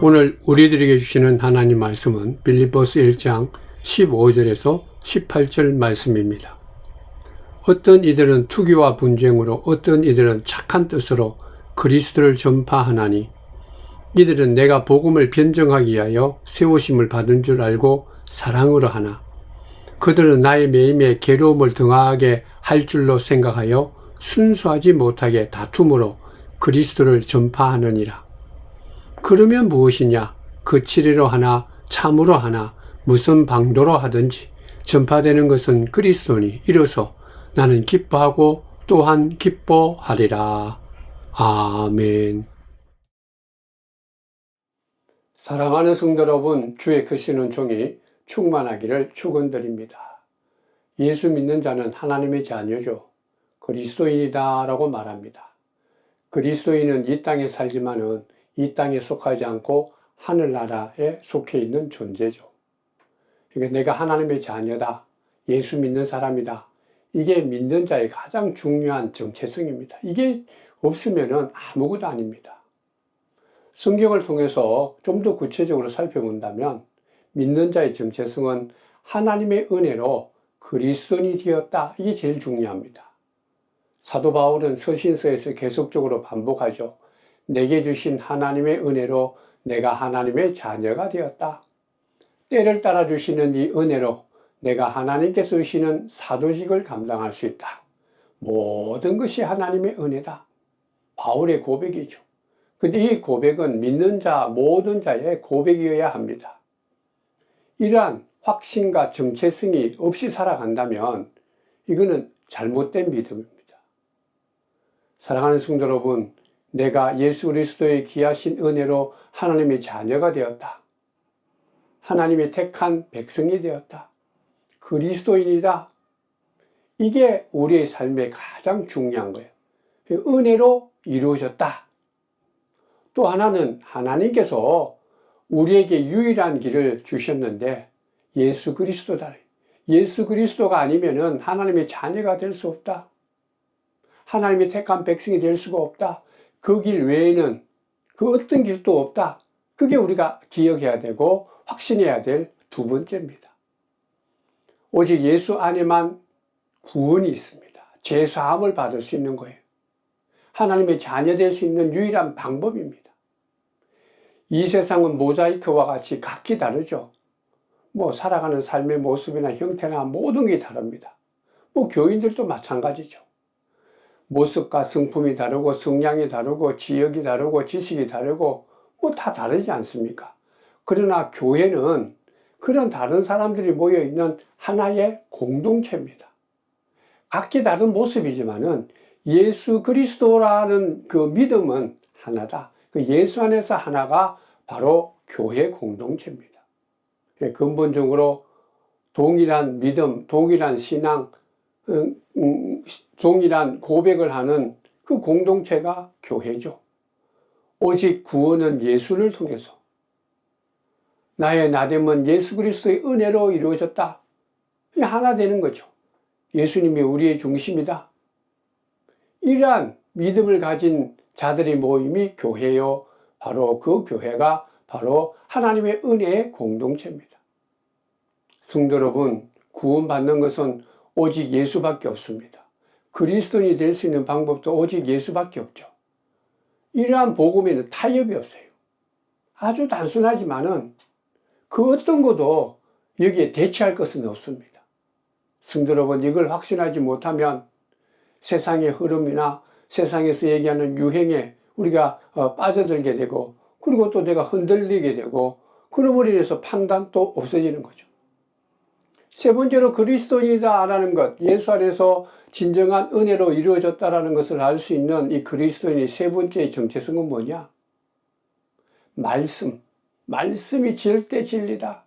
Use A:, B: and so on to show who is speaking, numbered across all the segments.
A: 오늘 우리들에게 주시는 하나님 말씀은 빌립보서 1장 15절에서 18절 말씀입니다. 어떤 이들은 투기와 분쟁으로, 어떤 이들은 착한 뜻으로 그리스도를 전파하나니 이들은 내가 복음을 변정하기 위하여 세우심을 받은 줄 알고 사랑으로 하나 그들은 나의 매임에 괴로움을 등하게 할 줄로 생각하여 순수하지 못하게 다툼으로 그리스도를 전파하느니라. 그러면 무엇이냐? 거칠이로 하나 참으로 하나 무슨 방도로 하든지 전파되는 것은 그리스도니 이로써 나는 기뻐하고 또한 기뻐하리라. 아멘. 사랑하는 성도 여러분, 주의 크시는 종이 충만하기를 축원드립니다. 예수 믿는 자는 하나님의 자녀죠. 그리스도인이다 라고 말합니다. 그리스도인은 이 땅에 살지만은 이 땅에 속하지 않고 하늘나라에 속해 있는 존재죠. 그러니까 내가 하나님의 자녀다. 예수 믿는 사람이다. 이게 믿는 자의 가장 중요한 정체성입니다. 이게 없으면은 아무것도 아닙니다. 성경을 통해서 좀 더 구체적으로 살펴본다면 믿는 자의 정체성은 하나님의 은혜로 그리스도인이 되었다. 이게 제일 중요합니다. 사도 바울은 서신서에서 계속적으로 반복하죠. 내게 주신 하나님의 은혜로 내가 하나님의 자녀가 되었다. 때를 따라 주시는 이 은혜로 내가 하나님께서 주시는 사도직을 감당할 수 있다. 모든 것이 하나님의 은혜다. 바울의 고백이죠. 근데 이 고백은 믿는 자, 모든 자의 고백이어야 합니다. 이러한 확신과 정체성이 없이 살아간다면 이거는 잘못된 믿음입니다. 사랑하는 성도 여러분, 내가 예수 그리스도의 귀하신 은혜로 하나님의 자녀가 되었다. 하나님의 택한 백성이 되었다. 그리스도인이다. 이게 우리의 삶의 가장 중요한 거예요. 은혜로 이루어졌다. 또 하나는 하나님께서 우리에게 유일한 길을 주셨는데 예수 그리스도다. 예수 그리스도가 아니면은 하나님의 자녀가 될 수 없다. 하나님의 택한 백성이 될 수가 없다. 그 길 외에는 그 어떤 길도 없다. 그게 우리가 기억해야 되고 확신해야 될 두 번째입니다. 오직 예수 안에만 구원이 있습니다. 죄 사함을 받을 수 있는 거예요. 하나님의 자녀 될 수 있는 유일한 방법입니다. 이 세상은 모자이크와 같이 각기 다르죠. 살아가는 삶의 모습이나 형태나 모든 게 다릅니다. 교인들도 마찬가지죠. 모습과 성품이 다르고 성향이 다르고 지역이 다르고 지식이 다르고 다 다르지 않습니까? 그러나 교회는 그런 다른 사람들이 모여있는 하나의 공동체입니다. 각기 다른 모습이지만은 예수 그리스도라는 그 믿음은 하나다. 그 예수 안에서 하나가 바로 교회 공동체입니다. 근본적으로 동일한 믿음, 동일한 신앙, 동일한 고백을 하는 그 공동체가 교회죠. 오직 구원은 예수를 통해서 나의 나됨은 예수 그리스도의 은혜로 이루어졌다. 하나 되는 거죠. 예수님이 우리의 중심이다. 이러한 믿음을 가진 자들의 모임이 교회요. 바로 그 교회가 바로 하나님의 은혜의 공동체입니다. 성도 여러분, 구원받는 것은 오직 예수밖에 없습니다. 그리스도인이 될 수 있는 방법도 오직 예수밖에 없죠. 이러한 복음에는 타협이 없어요. 아주 단순하지만은 그 어떤 것도 여기에 대체할 것은 없습니다. 성도 여러분, 이걸 확신하지 못하면 세상의 흐름이나 세상에서 얘기하는 유행에 우리가 빠져들게 되고, 그리고 또 내가 흔들리게 되고, 그러므로 인해서 판단도 없어지는 거죠. 세 번째로 그리스도인이다라는 것, 예수 안에서 진정한 은혜로 이루어졌다라는 것을 알 수 있는 이 그리스도인의 세 번째의 정체성은 뭐냐? 말씀이 절대 진리다.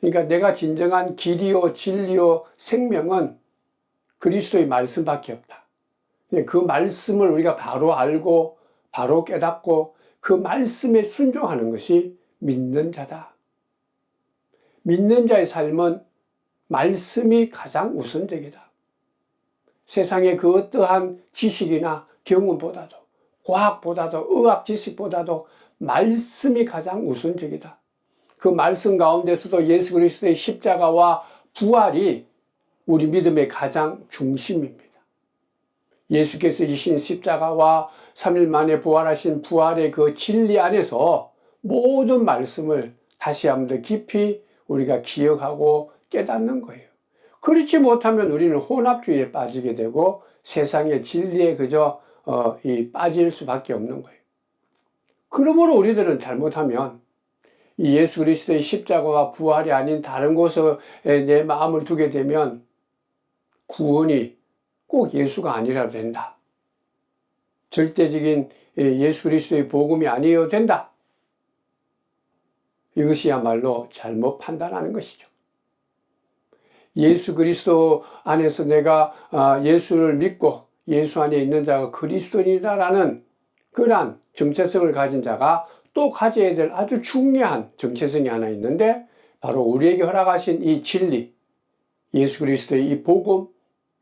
A: 그러니까 내가 진정한 길이요 진리요 생명은 그리스도의 말씀밖에 없다. 그 말씀을 우리가 바로 알고 바로 깨닫고 그 말씀에 순종하는 것이 믿는 자다. 믿는 자의 삶은 말씀이 가장 우선적이다. 세상의 그 어떠한 지식이나 경험보다도 과학보다도 의학 지식보다도 말씀이 가장 우선적이다. 그 말씀 가운데서도 예수 그리스도의 십자가와 부활이 우리 믿음의 가장 중심입니다. 예수께서 지신 십자가와 3일 만에 부활하신 부활의 그 진리 안에서 모든 말씀을 다시 한번 더 깊이 우리가 기억하고 깨닫는 거예요. 그렇지 못하면 우리는 혼합주의에 빠지게 되고 세상의 진리에 그저 빠질 수밖에 없는 거예요. 그러므로 우리들은 잘못하면 이 예수 그리스도의 십자가와 부활이 아닌 다른 곳에 내 마음을 두게 되면 구원이 꼭 예수가 아니라도 된다. 절대적인 예수 그리스도의 복음이 아니어도 된다. 이것이야말로 잘못 판단하는 것이죠. 예수 그리스도 안에서 내가 예수를 믿고 예수 안에 있는 자가 그리스도인이다라는 그러한 정체성을 가진 자가 또 가져야 될 아주 중요한 정체성이 하나 있는데 바로 우리에게 허락하신 이 진리, 예수 그리스도의 이 복음,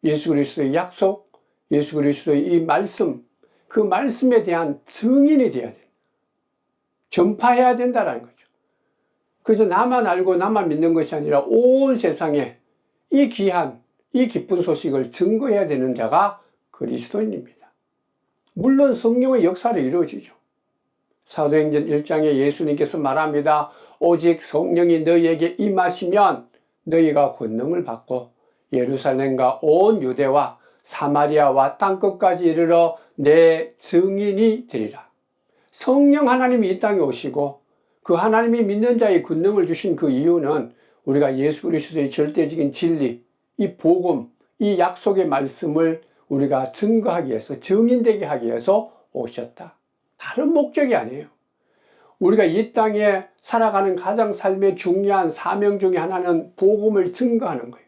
A: 예수 그리스도의 약속, 예수 그리스도의 이 말씀, 그 말씀에 대한 증인이 되어야 돼요. 전파해야 된다는 거죠. 그래서 나만 알고 나만 믿는 것이 아니라 온 세상에 이 귀한, 이 기쁜 소식을 증거해야 되는 자가 그리스도인입니다. 물론 성령의 역사로 이루어지죠. 사도행전 1장에 예수님께서 말합니다. 오직 성령이 너희에게 임하시면 너희가 권능을 받고 예루살렘과 온 유대와 사마리아와 땅끝까지 이르러 내 증인이 되리라. 성령 하나님이 이 땅에 오시고 그 하나님이 믿는 자의 권능을 주신 그 이유는 우리가 예수 그리스도의 절대적인 진리, 이 복음, 이 약속의 말씀을 우리가 증거하기 위해서, 증인되게 하기 위해서 오셨다. 다른 목적이 아니에요. 우리가 이 땅에 살아가는 가장 삶의 중요한 사명 중에 하나는 복음을 증거하는 거예요.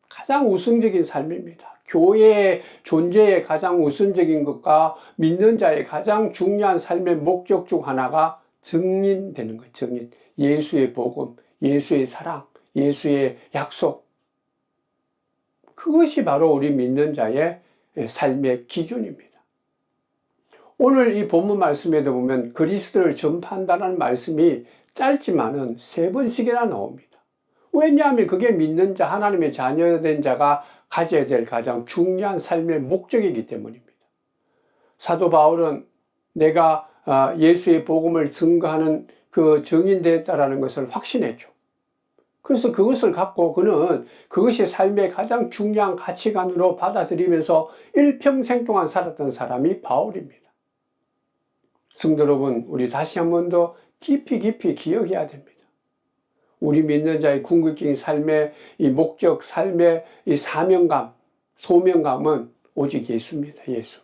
A: 가장 우선적인 삶입니다. 교회의 존재의 가장 우선적인 것과 믿는 자의 가장 중요한 삶의 목적 중 하나가 증인되는 거예요. 증인. 예수의 복음, 예수의 사랑, 예수의 약속. 그것이 바로 우리 믿는 자의 삶의 기준입니다. 오늘 이 본문 말씀에도 보면 그리스도를 전파한다는 말씀이 짧지만은 3번씩이나 나옵니다. 왜냐하면 그게 믿는 자, 하나님의 자녀된 자가 가져야 될 가장 중요한 삶의 목적이기 때문입니다. 사도 바울은 내가 예수의 복음을 증거하는 그 증인되었다라는 것을 확신했죠. 그래서 그것을 갖고 그는 그것이 삶의 가장 중요한 가치관으로 받아들이면서 일평생 동안 살았던 사람이 바울입니다. 성도 여러분, 우리 다시 한 번 더 깊이 기억해야 됩니다. 우리 믿는 자의 궁극적인 삶의 이 목적, 삶의 이 사명감, 소명감은 오직 예수입니다. 예수.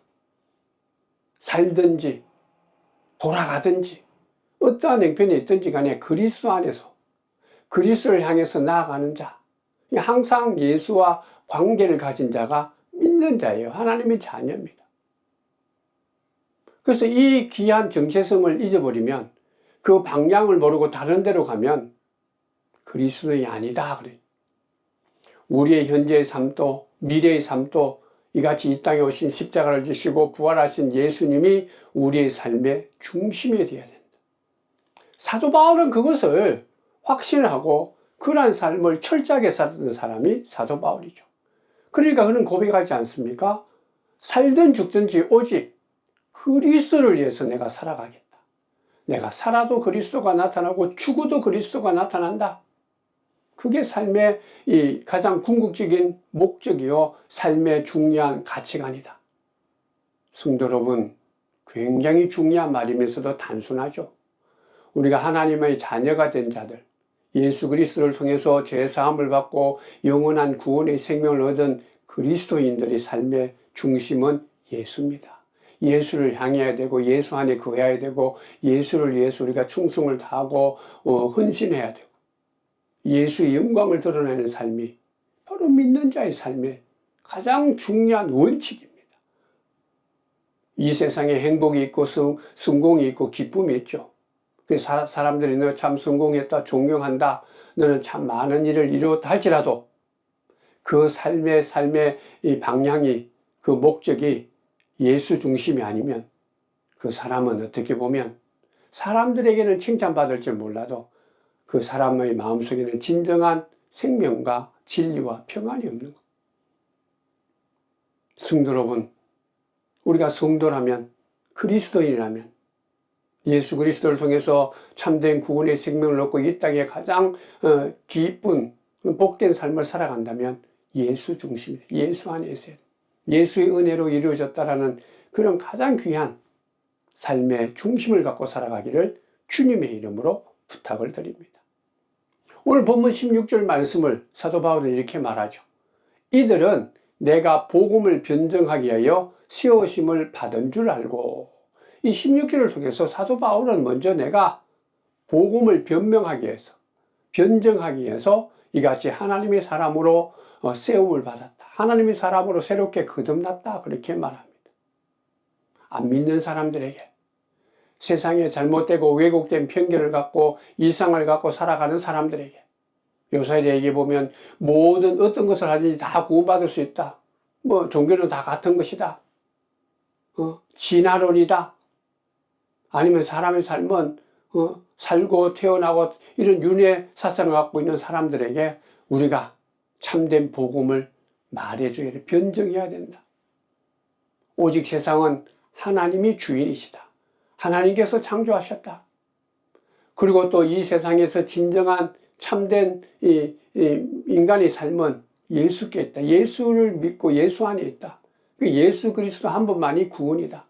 A: 살든지 돌아가든지 어떠한 행편이 있든지 간에 그리스도 안에서 그리스도를 향해서 나아가는 자, 항상 예수와 관계를 가진 자가 믿는 자예요. 하나님의 자녀입니다. 그래서 이 귀한 정체성을 잊어버리면 그 방향을 모르고 다른 데로 가면 그리스도인이 아니다. 그래. 우리의 현재의 삶도 미래의 삶도 이같이 이 땅에 오신 십자가를 지시고 부활하신 예수님이 우리의 삶의 중심이 되어야 된다. 사도 바울은 그것을 확신하고 그러한 삶을 철저하게 살았던 사람이 사도 바울이죠. 그러니까 그는 고백하지 않습니까? 살든 죽든지 오직 그리스도를 위해서 내가 살아가겠다. 내가 살아도 그리스도가 나타나고 죽어도 그리스도가 나타난다. 그게 삶의 이 가장 궁극적인 목적이요 삶의 중요한 가치관이다. 성도 여러분, 굉장히 중요한 말이면서도 단순하죠. 우리가 하나님의 자녀가 된 자들, 예수 그리스도를 통해서 죄사함을 받고 영원한 구원의 생명을 얻은 그리스도인들의 삶의 중심은 예수입니다. 예수를 향해야 되고 예수 안에 거해야 되고 예수를 위해서 우리가 충성을 다하고 헌신해야 되고 예수의 영광을 드러내는 삶이 바로 믿는 자의 삶의 가장 중요한 원칙입니다. 이 세상에 행복이 있고 성공이 있고 기쁨이 있죠. 그래서 사람들이 너 참 성공했다, 존경한다, 너는 참 많은 일을 이루었다 할지라도 그 삶의 이 방향이, 그 목적이 예수 중심이 아니면 그 사람은 어떻게 보면 사람들에게는 칭찬받을지 몰라도 그 사람의 마음속에는 진정한 생명과 진리와 평안이 없는 것. 성도 여러분, 우리가 성도라면, 그리스도인이라면 예수 그리스도를 통해서 참된 구원의 생명을 얻고 이 땅에 가장 기쁜 복된 삶을 살아간다면 예수 중심이다. 예수 안에 있어야 돼. 예수의 은혜로 이루어졌다라는 그런 가장 귀한 삶의 중심을 갖고 살아가기를 주님의 이름으로 부탁을 드립니다. 오늘 본문 16절 말씀을 사도 바울은 이렇게 말하죠. 이들은 내가 복음을 변증하기 위하여 세우심을 받은 줄 알고. 이 16절을 통해서 사도 바울은 먼저 내가 복음을 변명하기 위해서, 변증하기 위해서 이같이 하나님의 사람으로 세움을 받았다. 하나님의 사람으로 새롭게 거듭났다. 그렇게 말합니다. 안 믿는 사람들에게, 세상에 잘못되고 왜곡된 편견을 갖고 이상을 갖고 살아가는 사람들에게, 요사이에게 보면 모든 어떤 것을 하든지 다 구원받을 수 있다. 뭐 종교는 다 같은 것이다. 진화론이다. 아니면 사람의 삶은 살고 태어나고 이런 윤회 사상을 갖고 있는 사람들에게 우리가 참된 복음을 말해줘야 돼. 변증해야 된다. 오직 세상은 하나님이 주인이시다. 하나님께서 창조하셨다. 그리고 또 이 세상에서 진정한 참된 인간의 삶은 예수께 있다. 예수를 믿고 예수 안에 있다. 예수 그리스도 한 분만이 구원이다.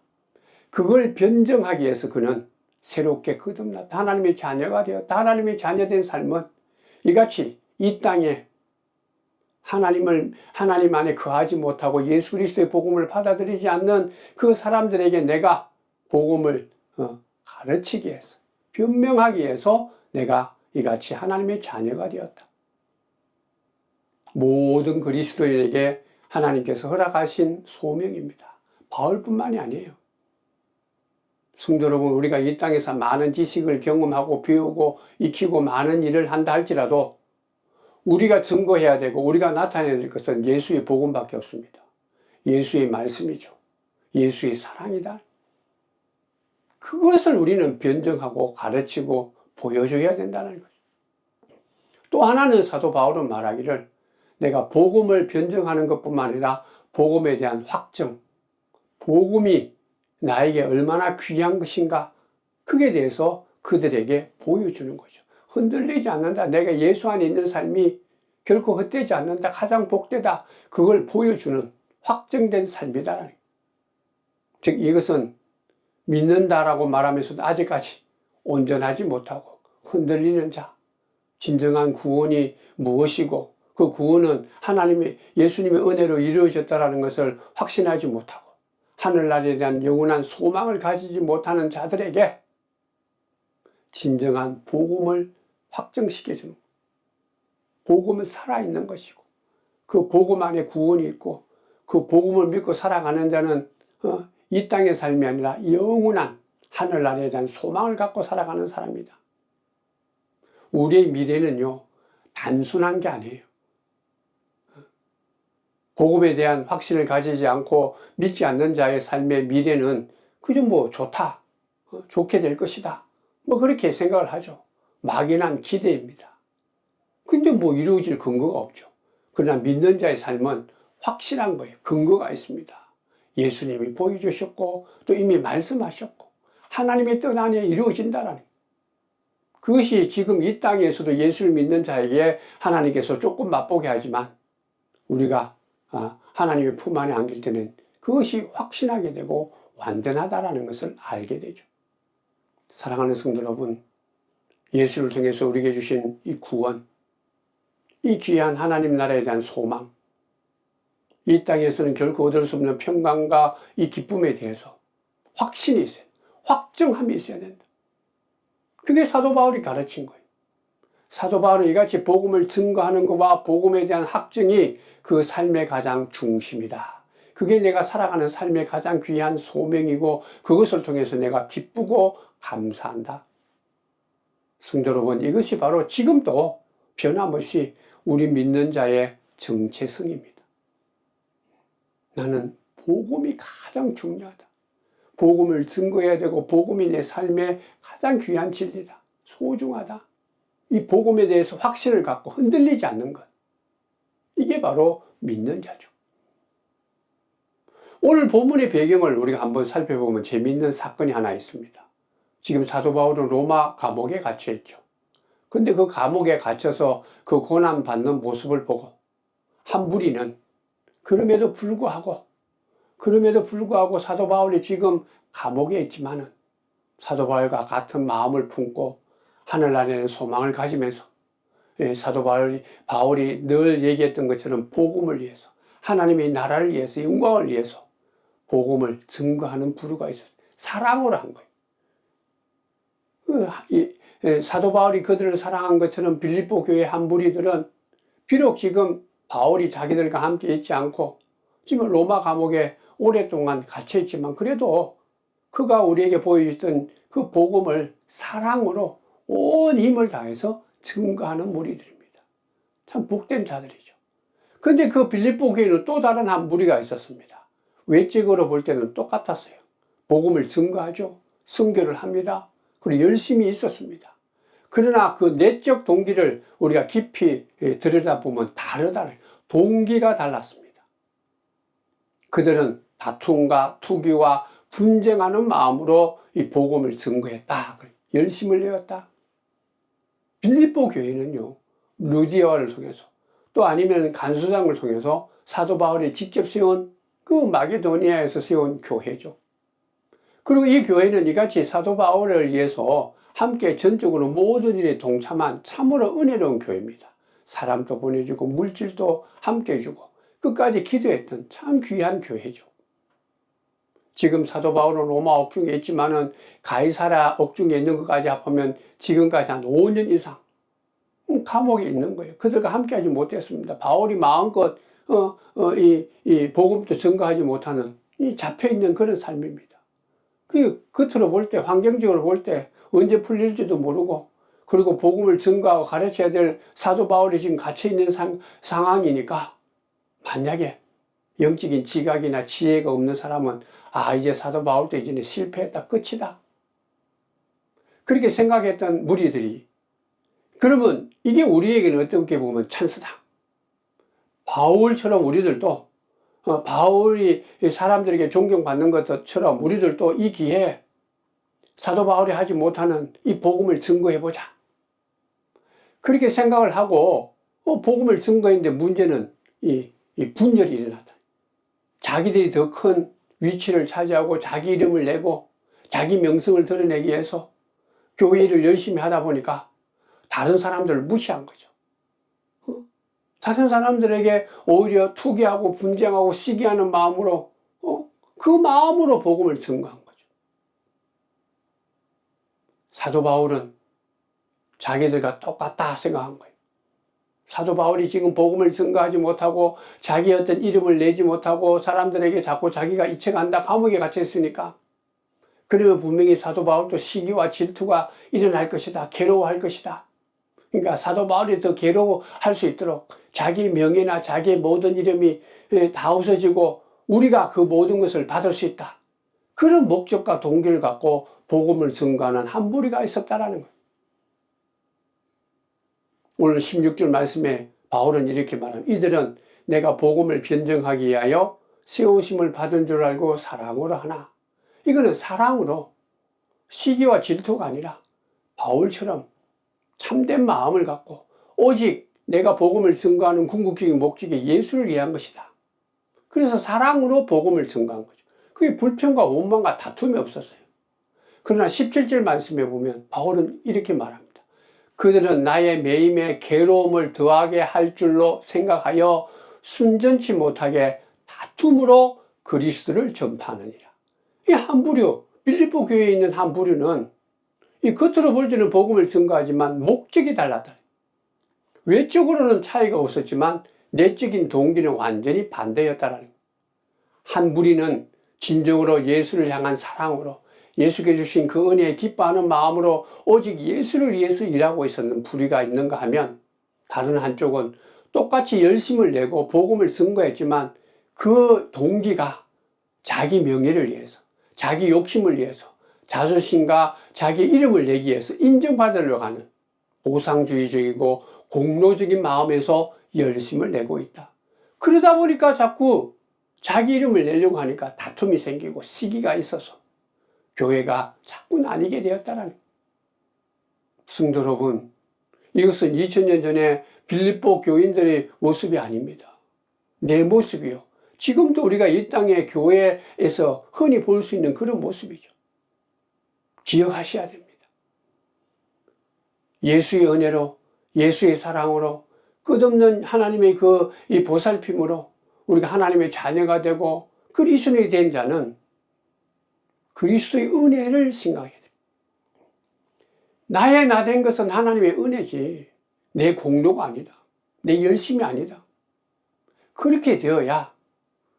A: 그걸 변증하기 위해서 그는 새롭게 거듭났다. 하나님의 자녀가 되었다. 하나님의 자녀된 삶은 이같이 이 땅에 하나님 안에 거하지 못하고 예수 그리스도의 복음을 받아들이지 않는 그 사람들에게 내가 복음을 가르치기 위해서, 변명하기 위해서 내가 이같이 하나님의 자녀가 되었다. 모든 그리스도인에게 하나님께서 허락하신 소명입니다. 바울뿐만이 아니에요. 성도 여러분, 우리가 이 땅에서 많은 지식을 경험하고 배우고 익히고 많은 일을 한다 할지라도 우리가 증거해야 되고 우리가 나타내야 될 것은 예수의 복음밖에 없습니다. 예수의 말씀이죠. 예수의 사랑이다. 그것을 우리는 변증하고 가르치고 보여줘야 된다는 거죠. 또 하나는 사도 바울은 말하기를 내가 복음을 변증하는 것뿐만 아니라 복음에 대한 확증, 복음이 나에게 얼마나 귀한 것인가, 그에 대해서 그들에게 보여주는 거죠. 흔들리지 않는다. 내가 예수 안에 있는 삶이 결코 헛되지 않는다. 가장 복되다. 그걸 보여주는 확정된 삶이다. 즉 이것은 믿는다라고 말하면서도 아직까지 온전하지 못하고 흔들리는 자, 진정한 구원이 무엇이고 그 구원은 예수님의 은혜로 이루어졌다는 것을 확신하지 못하고 하늘나라에 대한 영원한 소망을 가지지 못하는 자들에게 진정한 복음을 확정시켜주는, 복음은 살아있는 것이고 그 복음 안에 구원이 있고 그 복음을 믿고 살아가는 자는 이 땅의 삶이 아니라 영원한 하늘나라에 대한 소망을 갖고 살아가는 사람이다. 우리의 미래는요, 단순한 게 아니에요. 복음에 대한 확신을 가지지 않고 믿지 않는 자의 삶의 미래는 그저 뭐 좋다, 좋게 될 것이다, 뭐 그렇게 생각을 하죠. 막연한 기대입니다. 근데 뭐 이루어질 근거가 없죠. 그러나 믿는 자의 삶은 확실한 거예요. 근거가 있습니다. 예수님이 보여주셨고 또 이미 말씀하셨고 하나님의 뜻 안에 이루어진다라는, 그것이 지금 이 땅에서도 예수를 믿는 자에게 하나님께서 조금 맛보게 하지만 우리가 하나님의 품 안에 안길 때는 그것이 확신하게 되고 완전하다라는 것을 알게 되죠. 사랑하는 성도 여러분, 예수를 통해서 우리에게 주신 이 구원, 이 귀한 하나님 나라에 대한 소망, 이 땅에서는 결코 얻을 수 없는 평강과 이 기쁨에 대해서 확신이 있어요. 확정함이 있어야 된다. 그게 사도 바울이 가르친 거예요. 사도 바울은 이같이 복음을 증거하는 것과 복음에 대한 확증이 그 삶의 가장 중심이다. 그게 내가 살아가는 삶의 가장 귀한 소명이고 그것을 통해서 내가 기쁘고 감사한다. 성도 여러분, 이것이 바로 지금도 변함없이 우리 믿는 자의 정체성입니다. 나는 복음이 가장 중요하다. 복음을 증거해야 되고 복음이 내 삶의 가장 귀한 진리다. 소중하다. 이 복음에 대해서 확신을 갖고 흔들리지 않는 것. 이게 바로 믿는 자죠. 오늘 본문의 배경을 우리가 한번 살펴보면 재미있는 사건이 하나 있습니다. 지금 사도 바울은 로마 감옥에 갇혀 있죠. 근데 그 감옥에 갇혀서 그 고난받는 모습을 보고 한 무리는 그럼에도 불구하고 사도 바울이 지금 감옥에 있지만은 사도 바울과 같은 마음을 품고 하늘나라에는 소망을 가지면서 사도 바울이 늘 얘기했던 것처럼 복음을 위해서 하나님의 나라를 위해서 영광을 위해서 복음을 증거하는 부류가 있었어요. 사랑으로 한 거예요. 사도 바울이 그들을 사랑한 것처럼 빌립보 교회 한 무리들은 비록 지금 바울이 자기들과 함께 있지 않고 지금 로마 감옥에 오랫동안 갇혀 있지만 그래도 그가 우리에게 보여줬던 그 복음을 사랑으로 온 힘을 다해서 증거하는 무리들입니다. 참 복된 자들이죠. 그런데 그 빌립보 교회는 또 다른 한 무리가 있었습니다. 외적으로 볼 때는 똑같았어요. 복음을 증거하죠. 선교를 합니다. 그리고 열심히 있었습니다. 그러나 그 내적 동기를 우리가 깊이 들여다보면 다르다는 동기가 달랐습니다. 그들은 다툼과 투기와 분쟁하는 마음으로 이 복음을 증거했다. 열심을 내었다. 빌립보 교회는요, 루디아를 통해서 또 아니면 간수장을 통해서 사도 바울이 직접 세운 그 마게도니아에서 세운 교회죠. 그리고 이 교회는 이같이 사도 바울을 위해서 함께 전적으로 모든 일에 동참한 참으로 은혜로운 교회입니다. 사람도 보내주고 물질도 함께 해주고 끝까지 기도했던 참 귀한 교회죠. 지금 사도 바울은 로마 옥중에 있지만은 가이사랴 옥중에 있는 것까지 합하면 지금까지 한 5년 이상 감옥에 있는 거예요. 그들과 함께 하지 못했습니다. 바울이 마음껏 이 복음도 증거하지 못하는 이 잡혀있는 그런 삶입니다. 그 겉으로 볼 때, 환경적으로 볼 때 언제 풀릴지도 모르고 그리고 복음을 증거하고 가르쳐야 될 사도 바울이 지금 갇혀있는 상황이니까 만약에 영적인 지각이나 지혜가 없는 사람은 이제 사도 바울도 이제는 실패했다, 끝이다. 그렇게 생각했던 무리들이 그러면 이게 우리에게는 어떻게 보면 찬스다. 바울처럼 우리들도 바울이 사람들에게 존경받는 것처럼 우리들도 이 기회에 사도 바울이 하지 못하는 이 복음을 증거해보자. 그렇게 생각을 하고 복음을 증거했는데 문제는 이 분열이 일어났다. 자기들이 더 큰 위치를 차지하고 자기 이름을 내고 자기 명성을 드러내기 위해서 교회 일을 열심히 하다 보니까 다른 사람들을 무시한 거죠. 다른 사람들에게 오히려 투기하고 분쟁하고 시기하는 마음으로 그 마음으로 복음을 증거한 거죠. 사도 바울은 자기들과 똑같다 생각한 거예요. 사도 바울이 지금 복음을 증거하지 못하고 자기 어떤 이름을 내지 못하고 사람들에게 자꾸 자기가 이체간다 감옥에 갇혀 있으니까 그러면 분명히 사도 바울도 시기와 질투가 일어날 것이다. 괴로워할 것이다. 그러니까 사도 바울이 더 괴로워할 수 있도록 자기 명예나 자기의 모든 이름이 다 없어지고 우리가 그 모든 것을 받을 수 있다. 그런 목적과 동기를 갖고 복음을 증거하는 한 무리가 있었다라는 거예요. 오늘 16절 말씀에 바울은 이렇게 말합니다. 이들은 내가 복음을 변증하기 위하여 세우심을 받은 줄 알고 사랑으로 하나. 이거는 사랑으로 시기와 질투가 아니라 바울처럼 참된 마음을 갖고 오직 내가 복음을 증거하는 궁극적인 목적이 예수를 위한 것이다. 그래서 사랑으로 복음을 증거한 거죠. 그게 불평과 원망과 다툼이 없었어요. 그러나 17절 말씀에 보면 바울은 이렇게 말합니다. 그들은 나의 매임에 괴로움을 더하게 할 줄로 생각하여 순전치 못하게 다툼으로 그리스도를 전파하느니라. 이 한 부류, 빌립보 교회에 있는 한 부류는 이 겉으로 볼 때는 복음을 증거하지만 목적이 달랐다. 외적으로는 차이가 없었지만 내적인 동기는 완전히 반대였다라는 거예요. 한 무리는 진정으로 예수를 향한 사랑으로 예수께 주신 그 은혜에 기뻐하는 마음으로 오직 예수를 위해서 일하고 있었는 부류가 있는가 하면 다른 한쪽은 똑같이 열심을 내고 복음을 증거했지만 그 동기가 자기 명예를 위해서 자기 욕심을 위해서, 자존심과 자기 이름을 내기 위해서 인정받으려고 하는 보상주의적이고 공로적인 마음에서 열심을 내고 있다. 그러다 보니까 자꾸 자기 이름을 내려고 하니까 다툼이 생기고 시기가 있어서 교회가 자꾸 나뉘게 되었다라는 거예요. 성도 여러분, 이것은 2000년 전에 빌립보 교인들의 모습이 아닙니다. 내 모습이요. 지금도 우리가 이 땅의 교회에서 흔히 볼 수 있는 그런 모습이죠. 기억하셔야 됩니다. 예수의 은혜로, 예수의 사랑으로, 끝없는 하나님의 이 보살핌으로 우리가 하나님의 자녀가 되고 그리스도인이 된 자는 그리스도의 은혜를 생각해야 돼요. 나의 나 된 것은 하나님의 은혜지 내 공로가 아니다. 내 열심이 아니다. 그렇게 되어야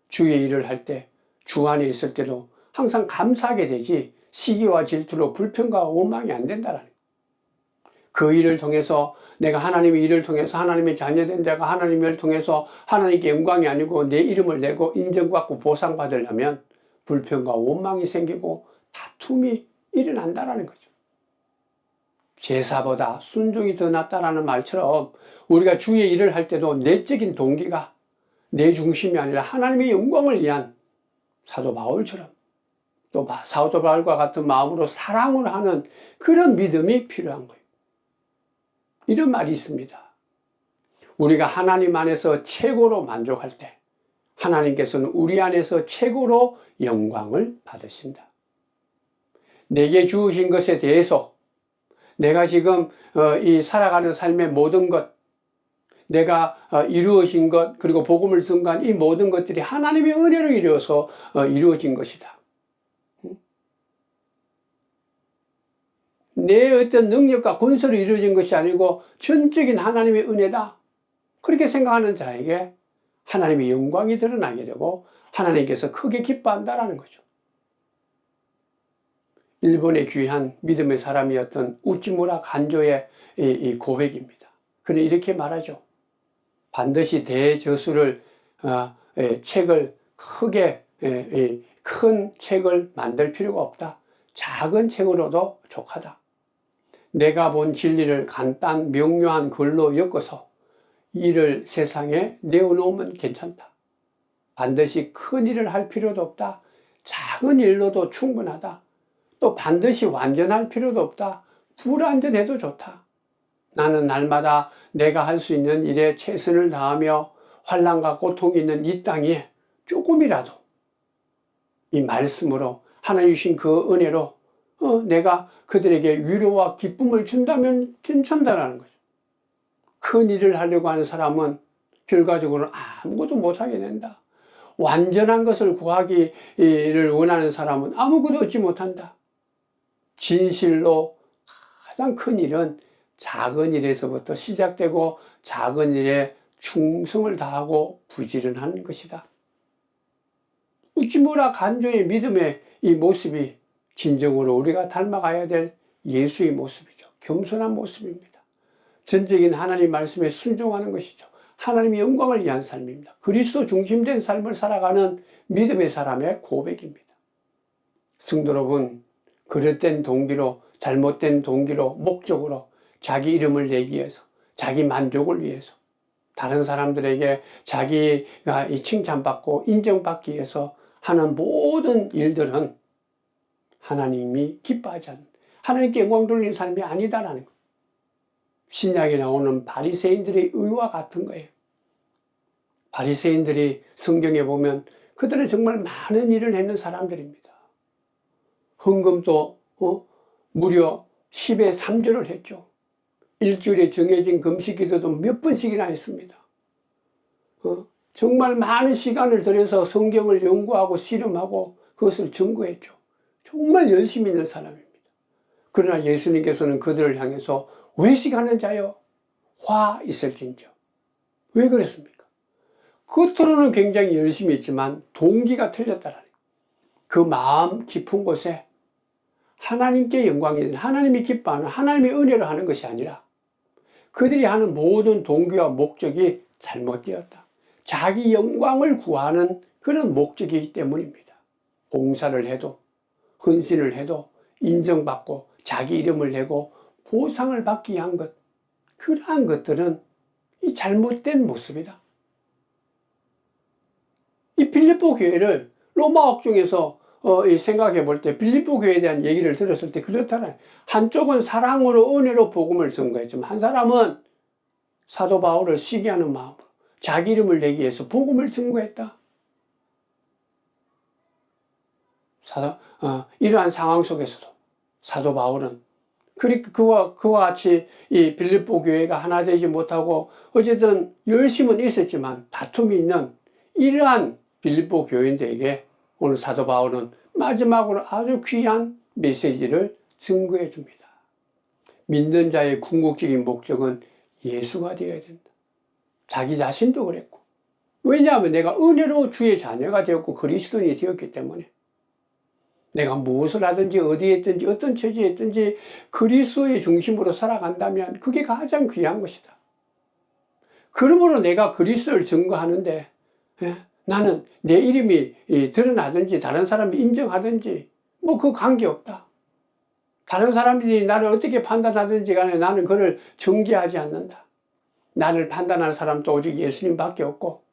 A: 주의 일을 할 때, 주 안에 있을 때도 항상 감사하게 되지 시기와 질투로 불평과 원망이 안 된다라는 거예요. 그 일을 통해서 내가 하나님의 일을 통해서 하나님의 자녀된 자가 하나님의 일을 통해서 하나님께 영광이 아니고 내 이름을 내고 인정받고 보상받으려면 불평과 원망이 생기고 다툼이 일어난다라는 거죠. 제사보다 순종이 더 낫다라는 말처럼 우리가 주의 일을 할 때도 내적인 동기가 내 중심이 아니라 하나님의 영광을 위한 사도 바울처럼 또 사도 바울과 같은 마음으로 사랑을 하는 그런 믿음이 필요한 거예요. 이런 말이 있습니다. 우리가 하나님 안에서 최고로 만족할 때 하나님께서는 우리 안에서 최고로 영광을 받으신다. 내게 주신 것에 대해서 내가 지금 이 살아가는 삶의 모든 것, 내가 이루어진 것, 그리고 복음을 증거한 이 모든 것들이 하나님의 은혜로 이루어서 이루어진 것이다. 내 어떤 능력과 권세로 이루어진 것이 아니고 전적인 하나님의 은혜다. 그렇게 생각하는 자에게 하나님의 영광이 드러나게 되고 하나님께서 크게 기뻐한다라는 거죠. 일본의 귀한 믿음의 사람이었던 우찌무라 간조의 이 고백입니다. 그는 이렇게 말하죠. 반드시 대저수를 책을 크게 큰 책을 만들 필요가 없다. 작은 책으로도 족하다. 내가 본 진리를 간단 명료한 글로 엮어서 이를 세상에 내어놓으면 괜찮다. 반드시 큰 일을 할 필요도 없다. 작은 일로도 충분하다. 또 반드시 완전할 필요도 없다. 불완전해도 좋다. 나는 날마다 내가 할 수 있는 일에 최선을 다하며 환난과 고통이 있는 이 땅에 조금이라도 이 말씀으로 하나님 주신 그 은혜로 내가 그들에게 위로와 기쁨을 준다면 괜찮다라는 거죠. 큰 일을 하려고 하는 사람은 결과적으로는 아무것도 못하게 된다. 완전한 것을 구하기를 원하는 사람은 아무것도 얻지 못한다. 진실로 가장 큰 일은 작은 일에서부터 시작되고 작은 일에 충성을 다하고 부지런하는 것이다. 우찌무라 간조의 믿음의 이 모습이 진정으로 우리가 닮아가야 될 예수의 모습이죠. 겸손한 모습입니다. 전적인 하나님 말씀에 순종하는 것이죠. 하나님의 영광을 위한 삶입니다. 그리스도 중심된 삶을 살아가는 믿음의 사람의 고백입니다. 성도 여러분, 그릇된 동기로, 잘못된 동기로, 목적으로 자기 이름을 내기 위해서, 자기 만족을 위해서, 다른 사람들에게 자기가 칭찬받고 인정받기 위해서 하는 모든 일들은 하나님이 기뻐하지 않는, 하나님께 영광 돌리는 삶이 아니다라는 것. 신약에 나오는 바리새인들의 의와 같은 거예요. 바리새인들이 성경에 보면 그들은 정말 많은 일을 했는 사람들입니다. 헌금도 무려 10의 3조를 했죠. 일주일에 정해진 금식 기도도 몇 번씩이나 했습니다. 정말 많은 시간을 들여서 성경을 연구하고 실험하고 그것을 증거했죠. 정말 열심히 있는 사람입니다. 그러나 예수님께서는 그들을 향해서 외식하는 자여 화 있을진저. 왜 그랬습니까? 겉으로는 굉장히 열심히 했지만 동기가 틀렸다라는 거예요. 그 마음 깊은 곳에 하나님께 영광이 되는, 하나님이 기뻐하는 하나님의 은혜로 하는 것이 아니라 그들이 하는 모든 동기와 목적이 잘못되었다. 자기 영광을 구하는 그런 목적이기 때문입니다. 봉사를 해도 헌신을 해도 인정받고 자기 이름을 내고 보상을 받기 위한 것, 그러한 것들은 이 잘못된 모습이다. 이 빌립보 교회를 로마 옥중에서 생각해 볼 때 빌립보 교회에 대한 얘기를 들었을 때 그렇다는, 한쪽은 사랑으로 은혜로 복음을 증거했지만 한 사람은 사도 바울을 시기하는 마음으로 자기 이름을 내기 위해서 복음을 증거했다. 이러한 상황 속에서도 사도 바울은 그와 같이 이 빌립보 교회가 하나 되지 못하고 어쨌든 열심은 있었지만 다툼이 있는 이러한 빌립보 교인들에게 오늘 사도 바울은 마지막으로 아주 귀한 메시지를 증거해 줍니다. 믿는 자의 궁극적인 목적은 예수가 되어야 된다. 자기 자신도 그랬고, 왜냐하면 내가 은혜로 주의 자녀가 되었고 그리스도인이 되었기 때문에 내가 무엇을 하든지 어디에 있든지 어떤 처지에 있든지 그리스도의 중심으로 살아간다면 그게 가장 귀한 것이다. 그러므로 내가 그리스도를 증거하는데 나는 내 이름이 드러나든지 다른 사람이 인정하든지 뭐 그 관계없다. 다른 사람들이 나를 어떻게 판단하든지 간에 나는 그를 정죄하지 않는다. 나를 판단하는 사람도 오직 예수님밖에 없고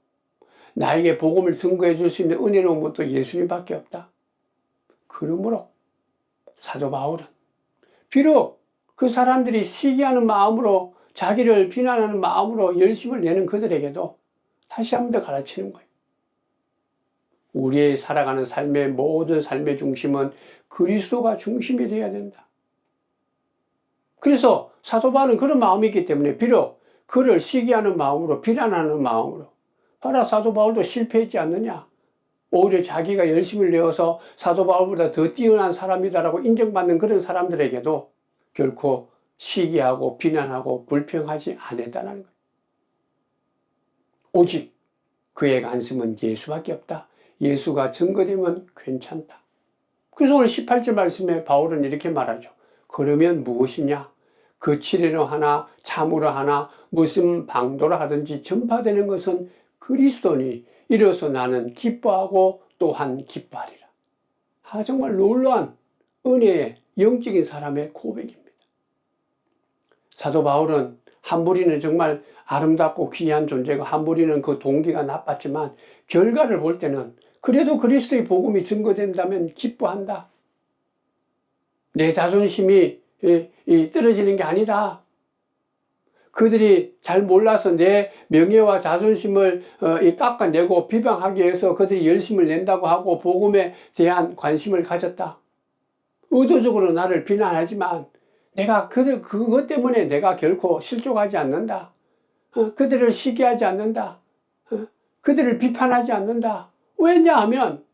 A: 나에게 복음을 증거해 줄 수 있는 은혜로운 것도 예수님밖에 없다. 그러므로 사도 바울은 비록 그 사람들이 시기하는 마음으로 자기를 비난하는 마음으로 열심을 내는 그들에게도 다시 한 번 더 가르치는 거예요. 우리의 살아가는 삶의 모든 삶의 중심은 그리스도가 중심이 되어야 된다. 그래서 사도 바울은 그런 마음이 있기 때문에 비록 그를 시기하는 마음으로 비난하는 마음으로, 봐라 사도 바울도 실패했지 않느냐, 오히려 자기가 열심을 내어서 사도 바울보다 더 뛰어난 사람이다라고 인정받는 그런 사람들에게도 결코 시기하고 비난하고 불평하지 않았다는 거예요. 오직 그의 관심은 예수밖에 없다. 예수가 증거되면 괜찮다. 그래서 오늘 18절 말씀에 바울은 이렇게 말하죠. 그러면 무엇이냐? 그 치료로 하나 참으로 하나 무슨 방도로 하든지 전파되는 것은 그리스도니 이로써 나는 기뻐하고 또한 기뻐하리라. 정말 놀라운 은혜의 영적인 사람의 고백입니다. 사도 바울은 한부리는 정말 아름답고 귀한 존재고 한부리는 그 동기가 나빴지만 결과를 볼 때는 그래도 그리스도의 복음이 증거된다면 기뻐한다. 내 자존심이 떨어지는 게 아니다. 그들이 잘 몰라서 내 명예와 자존심을 깎아내고 비방하기 위해서 그들이 열심을 낸다고 하고 복음에 대한 관심을 가졌다. 의도적으로 나를 비난하지만 내가 그것 때문에 내가 결코 실족하지 않는다. 그들을 시기하지 않는다. 그들을 비판하지 않는다. 왜냐하면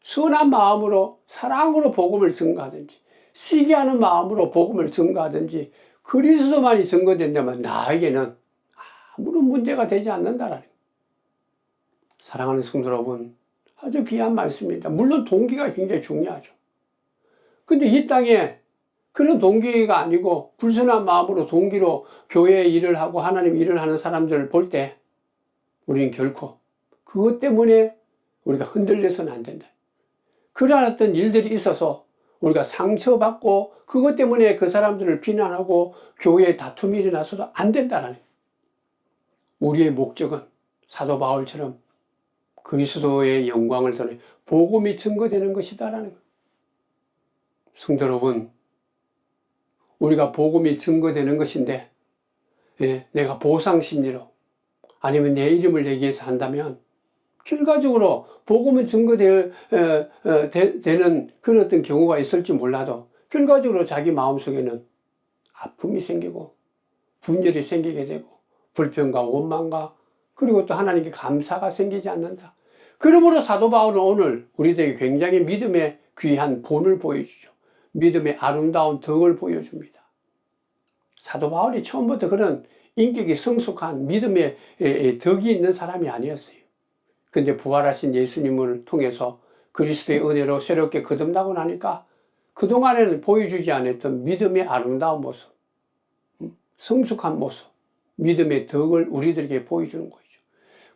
A: 선한 마음으로 사랑으로 복음을 증거하든지 시기하는 마음으로 복음을 증거하든지 그리스도만이 증거된다면 나에게는 아무런 문제가 되지 않는다라는 거예요. 사랑하는 성도 여러분, 아주 귀한 말씀입니다. 물론 동기가 굉장히 중요하죠. 근데 이 땅에 그런 동기가 아니고 불순한 마음으로 동기로 교회에 일을 하고 하나님 일을 하는 사람들을 볼 때 우리는 결코 그것 때문에 우리가 흔들려서는 안 된다. 그러한 어떤 일들이 있어서 우리가 상처받고 그것 때문에 그 사람들을 비난하고 교회에 다툼이 일어나서도 안 된다는 거예요. 우리의 목적은 사도 바울처럼 그리스도의 영광을 드러 복음이 증거되는 것이다라는 거예요. 성도 여러분, 우리가 복음이 증거되는 것인데 내가 보상 심리로 아니면 내 이름을 내기 위해서 한다면 결과적으로 복음은 증거되는 그런 어떤 경우가 있을지 몰라도 결과적으로 자기 마음속에는 아픔이 생기고 분열이 생기게 되고 불평과 원망과 그리고 또 하나님께 감사가 생기지 않는다. 그러므로 사도 바울은 오늘 우리들에게 굉장히 믿음의 귀한 본을 보여주죠. 믿음의 아름다운 덕을 보여줍니다. 사도 바울이 처음부터 그런 인격이 성숙한 믿음의 덕이 있는 사람이 아니었어요. 근데 부활하신 예수님을 통해서 그리스도의 은혜로 새롭게 거듭나고 나니까 그동안에는 보여주지 않았던 믿음의 아름다운 모습, 성숙한 모습, 믿음의 덕을 우리들에게 보여주는 거죠.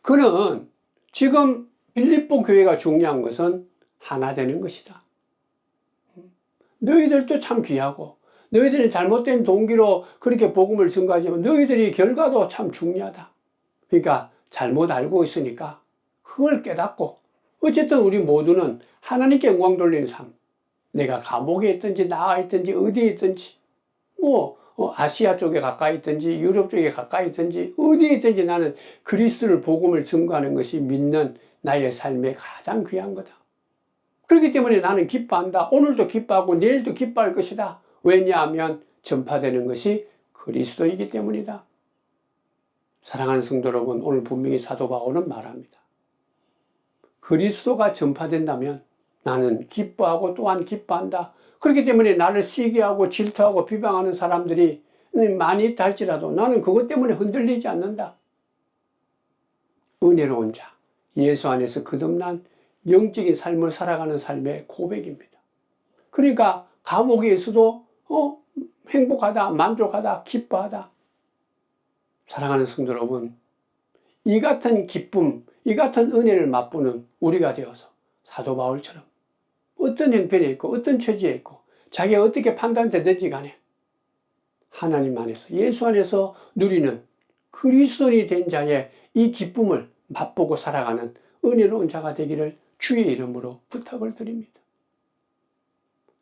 A: 그는 지금 빌립보 교회가 중요한 것은 하나 되는 것이다. 너희들도 참 귀하고 너희들이 잘못된 동기로 그렇게 복음을 전가하지만 너희들이 결과도 참 중요하다. 그러니까 잘못 알고 있으니까 그걸 깨닫고 어쨌든 우리 모두는 하나님께 영광 돌리는 삶, 내가 감옥에 있든지 나가 있든지 어디에 있든지 아시아 쪽에 가까이 있든지 유럽 쪽에 가까이 있든지 어디에 있든지 나는 그리스도를 복음을 전가하는 것이 믿는 나의 삶의 가장 귀한 거다. 그렇기 때문에 나는 기뻐한다. 오늘도 기뻐하고 내일도 기뻐할 것이다. 왜냐하면 전파되는 것이 그리스도이기 때문이다. 사랑하는 성도 여러분, 오늘 분명히 사도 바울은 말합니다. 그리스도가 전파된다면 나는 기뻐하고 또한 기뻐한다. 그렇기 때문에 나를 시기하고 질투하고 비방하는 사람들이 많이 있다 할지라도 나는 그것 때문에 흔들리지 않는다. 은혜로운 자, 예수 안에서 거듭난 영적인 삶을 살아가는 삶의 고백입니다. 그러니까 감옥에 있어도 행복하다, 만족하다, 기뻐하다. 사랑하는 성도 여러분, 이 같은 기쁨, 이 같은 은혜를 맛보는 우리가 되어서 사도 바울처럼 어떤 형편에 있고 어떤 처지에 있고 자기가 어떻게 판단되든지 간에 하나님 안에서 예수 안에서 누리는 그리스도인이 된 자의 이 기쁨을 맛보고 살아가는 은혜로운 자가 되기를 주의 이름으로 부탁을 드립니다.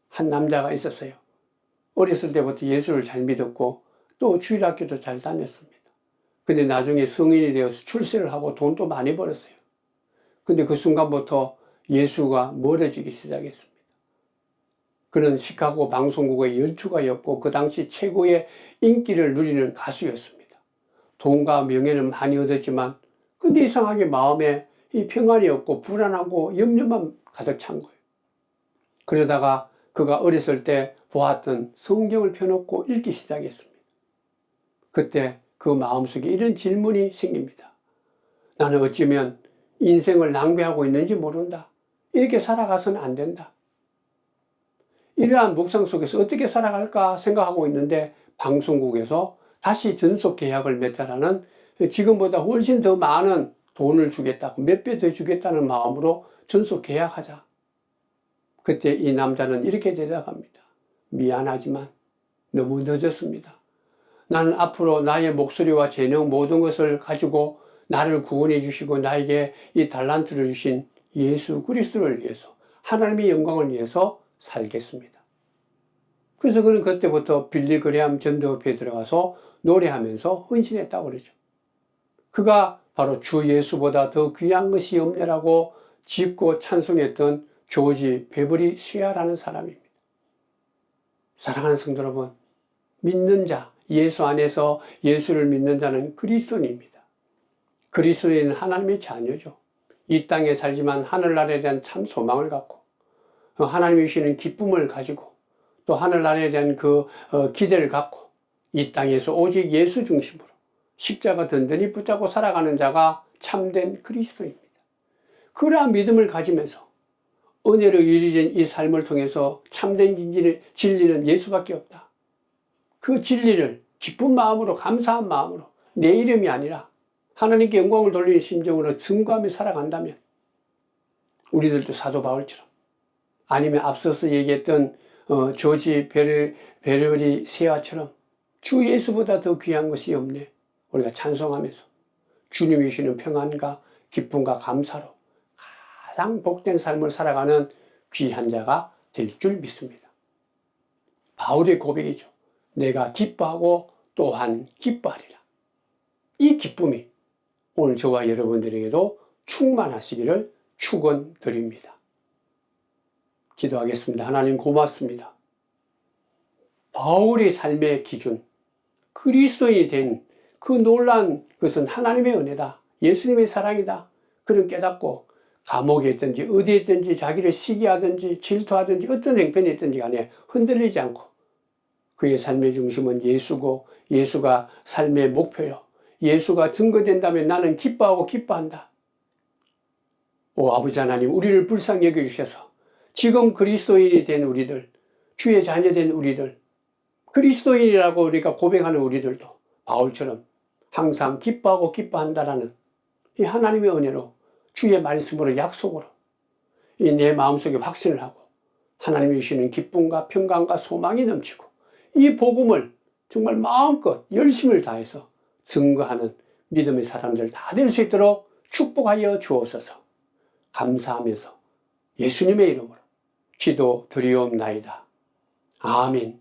A: 한 남자가 있었어요. 어렸을 때부터 예수를 잘 믿었고 또 주일학교도 잘 다녔습니다. 근데 나중에 성인이 되어서 출세를 하고 돈도 많이 벌었어요. 근데 그 순간부터 예수가 멀어지기 시작했습니다. 그는 시카고 방송국의 연주가였고 그 당시 최고의 인기를 누리는 가수였습니다. 돈과 명예는 많이 얻었지만 근데 이상하게 마음에 이 평안이 없고 불안하고 염려만 가득 찬 거예요. 그러다가 그가 어렸을 때 보았던 성경을 펴놓고 읽기 시작했습니다. 그때 그 마음속에 이런 질문이 생깁니다. 나는 어쩌면 인생을 낭비하고 있는지 모른다. 이렇게 살아가서는 안 된다. 이러한 묵상 속에서 어떻게 살아갈까 생각하고 있는데 방송국에서 다시 전속 계약을 맺자라는 지금보다 훨씬 더 많은 돈을 주겠다고 몇 배 더 주겠다는 마음으로 전속 계약하자. 그때 이 남자는 이렇게 대답합니다. 미안하지만 너무 늦었습니다. 나는 앞으로 나의 목소리와 재능 모든 것을 가지고 나를 구원해 주시고 나에게 이 달란트를 주신 예수 그리스도를 위해서 하나님의 영광을 위해서 살겠습니다. 그래서 그는 그때부터 빌리 그레함 전도협회에 들어가서 노래하면서 헌신했다고 그러죠. 그가 바로 주 예수보다 더 귀한 것이 없냐라고 짓고 찬송했던 조지 베버리 시아라는 사람입니다. 사랑하는 성도 여러분, 믿는 자, 예수 안에서 예수를 믿는 자는 그리스도인입니다. 그리스도인은 하나님의 자녀죠. 이 땅에 살지만 하늘나라에 대한 참 소망을 갖고 하나님이 주시는 기쁨을 가지고 또 하늘나라에 대한 기대를 갖고 이 땅에서 오직 예수 중심으로 십자가 든든히 붙잡고 살아가는 자가 참된 그리스도입니다. 그러한 믿음을 가지면서 은혜로 이루어진 이 삶을 통해서 참된 진리는 예수밖에 없다. 그 진리를 기쁜 마음으로 감사한 마음으로 내 이름이 아니라 하나님께 영광을 돌리는 심정으로 증거하며 살아간다면 우리들도 사도 바울처럼 아니면 앞서서 얘기했던 조지 베르리 세아처럼 주 예수보다 더 귀한 것이 없네. 우리가 찬송하면서 주님이 주시는 평안과 기쁨과 감사로 가장 복된 삶을 살아가는 귀한 자가 될 줄 믿습니다. 바울의 고백이죠. 내가 기뻐하고 또한 기뻐하리라. 이 기쁨이 오늘 저와 여러분들에게도 충만하시기를 축원드립니다. 기도하겠습니다. 하나님 고맙습니다. 바울의 삶의 기준, 그리스도인이 된 그 놀라운 것은 하나님의 은혜다. 예수님의 사랑이다. 그를 깨닫고 감옥에 있든지 어디에 있든지 자기를 시기하든지 질투하든지 어떤 형편이 있든지 간에 흔들리지 않고 그의 삶의 중심은 예수고 예수가 삶의 목표요. 예수가 증거된다면 나는 기뻐하고 기뻐한다. 오 아버지 하나님, 우리를 불쌍히 여겨주셔서 지금 그리스도인이 된 우리들, 주의 자녀된 우리들, 그리스도인이라고 우리가 고백하는 우리들도 바울처럼 항상 기뻐하고 기뻐한다라는 이 하나님의 은혜로 주의 말씀으로 약속으로 이 내 마음속에 확신을 하고 하나님이 주시는 기쁨과 평강과 소망이 넘치고 이 복음을 정말 마음껏 열심을 다해서 증거하는 믿음의 사람들 다 될 수 있도록 축복하여 주옵소서. 감사하면서 예수님의 이름으로 기도드리옵나이다. 아멘.